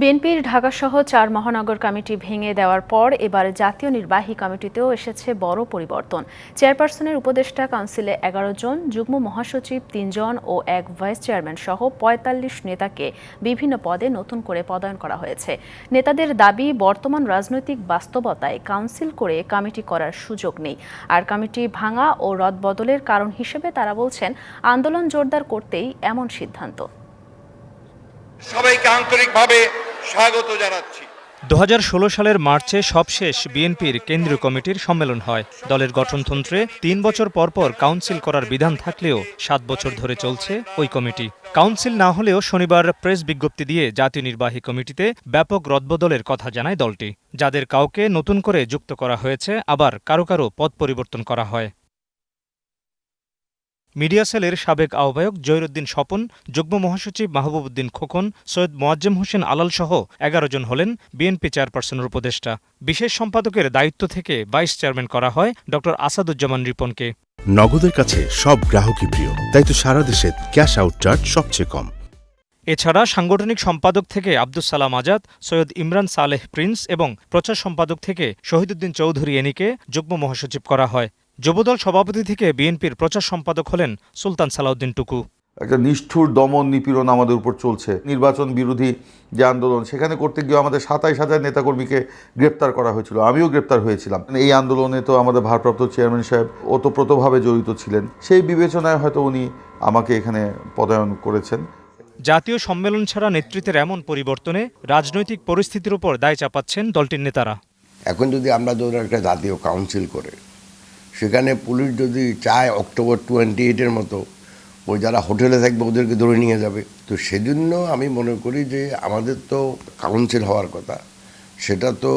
বিএনপির ঢাকাসহ ৪ মহানগর কমিটি ভেঙে দেওয়ার পর এবার জাতীয় নির্বাহী কমিটিতেও এসেছে বড় পরিবর্তন। চেয়ারপারসনের উপদেষ্টা কাউন্সিলে ১১ জন, যুগ্ম মহাসচিব ৩ জন ও এক ভাইস চেয়ারম্যান সহ ৪৫ নেতাকে বিভিন্ন পদে নতুন করে পদায়ন করা হয়েছে। নেতাদের দাবি, বর্তমান রাজনৈতিক বাস্তবতায় কাউন্সিল করে কমিটি করার সুযোগ নেই। আর কমিটি ভাঙা ও রদবদলের কারণ হিসেবে তারা বলছেন, আন্দোলন জোরদার করতেই এমন সিদ্ধান্ত। সবাইকে আন্তরিকভাবে স্বাগত জানাচ্ছি। ২০১৬ সালের মার্চে সবশেষ বিএনপির কেন্দ্রীয় কমিটির সম্মেলন হয়। দলের গঠনতন্ত্রে ৩ বছর পর পর কাউন্সিল করার বিধান থাকলেও ৭ বছর ধরে চলছে ওই কমিটি। কাউন্সিল না হলেও শনিবার প্রেস বিজ্ঞপ্তি দিয়ে জাতীয় নির্বাহী কমিটিতে ব্যাপক রদবদলের কথা জানায় দলটি। যাদের কাউকে নতুন করে যুক্ত করা হয়েছে, আবার কারো কারো পদ পরিবর্তন করা হয়। মিডিয়া সেলের সাবেক আহ্বায়ক জহিরুদ্দিন স্বপন, যুগ্ম মহাসচিব মাহবুব উদ্দিন খোকন, সৈয়দ মোয়াজ্জেম হোসেন আলাল সহ ১১ জন হলেন বিএনপি চেয়ারপারসনের উপদেষ্টা। বিশেষ সম্পাদকের দায়িত্ব থেকে ভাইস চেয়ারম্যান করা হয় ড আসাদুজ্জামান রিপনকে। নগদের কাছে সব গ্রাহকই প্রিয়, তাই তো সারা দেশে ক্যাশ আউট চার্জ সবচেয়ে কম। এছাড়া সাংগঠনিক সম্পাদক থেকে আব্দুস সালাম আজাদ, সৈয়দ ইমরান সালেহ প্রিন্স এবং প্রচার সম্পাদক থেকে শহীদুদ্দিন চৌধুরী এনিকে যুগ্ম মহাসচিব করা হয়। যুবদল সভাপতি থেকে বিএনপির প্রচার সম্পাদক হলেন সুলতান সালাউদ্দিন টুকু। একটা নিষ্ঠুর দমন নিপীড়ন আমাদের উপর চলছে। নির্বাচন বিরোধী যে আন্দোলন, সেখানে করতে গিয়ে আমাদের ২৭,০০০ নেতাকর্মীকে গ্রেপ্তার করা হয়েছিল, আমিও গ্রেপ্তার হয়েছিলাম। এই আন্দোলনে তো আমাদের ভারপ্রাপ্ত চেয়ারম্যান সাহেব ওতপ্রোতভাবে জড়িত ছিলেন। সেই বিবেচনায় হয়তো উনি আমাকে এখানে পদায়ন করেছেন। জাতীয় সম্মেলন ছাড়া নেতৃত্বের এমন পরিবর্তনে রাজনৈতিক পরিস্থিতির উপর দায় চাপাচ্ছেন দলটির নেতারা। এখন যদি আমরা ধরুন একটা জাতীয় কাউন্সিল করে, সেখানে পুলিশ যদি চায় অক্টোবর 28-এর মতো ওই যারা হোটেলে থাকবে ওদেরকে ধরে নিয়ে যাবে, তো সেজন্য আমি মনে করি যে আমাদের তো কাউন্সিল হওয়ার কথা, সেটা তো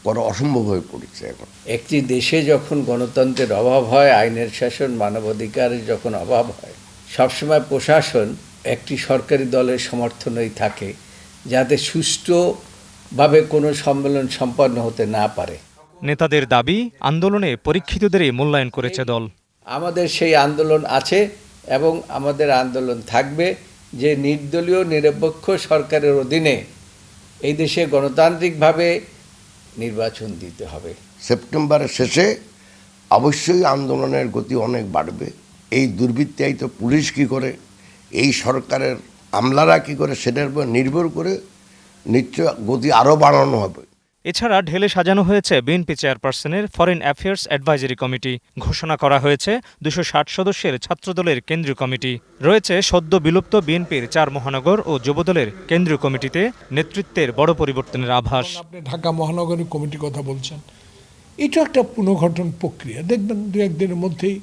করা অসম্ভব হয়ে পড়েছে এখন। একটি দেশে যখন গণতন্ত্রের অভাব হয়, আইনের শাসন, মানবাধিকারের যখন অভাব হয়, সবসময় প্রশাসন একটি সরকারি দলের সমর্থনেই থাকে, যাতে সুষ্ঠুভাবে কোনো সম্মেলন সম্পন্ন হতে না পারে। নেতাদের দাবি, আন্দোলনে পরীক্ষিতদেরই মূল্যায়ন করেছে দল। আমাদের সেই আন্দোলন আছে এবং আমাদের আন্দোলন থাকবে যে নির্দলীয় নিরপেক্ষ সরকারের অধীনে এই দেশে গণতান্ত্রিকভাবে নির্বাচন দিতে হবে। সেপ্টেম্বরের শেষে অবশ্যই আন্দোলনের গতি অনেক বাড়বে। এই দুর্বৃত্তায়িত পুলিশ কী করে, এই সরকারের আমলারা কী করে, সেটার উপর নির্ভর করে নিশ্চয় গতি আরও বাড়ানো হবে। এছাড়া ঢেলে সাজানো হয়েছে বিএনপি চেয়ারপারসনের ফরেন অ্যাফেয়ার্স অ্যাডভাইজারি কমিটি। ঘোষণা করা হয়েছে ২৬০ সদস্যের ছাত্রদলের কেন্দ্রীয় কমিটি। রয়েছে সদ্য বিলুপ্ত বিএনপির ৪ মহানগর ও যুবদলের কেন্দ্রীয় কমিটিতে নেতৃত্বের বড় পরিবর্তনের আভাস। আপনি ঢাকা মহানগরী কমিটির কথা বলছেন, এটা একটা পুনর্গঠন প্রক্রিয়া, দেখবেন ২-১ দিনের মধ্যেই।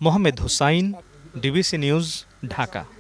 Mohammad Hussain, DBC news, Dhaka.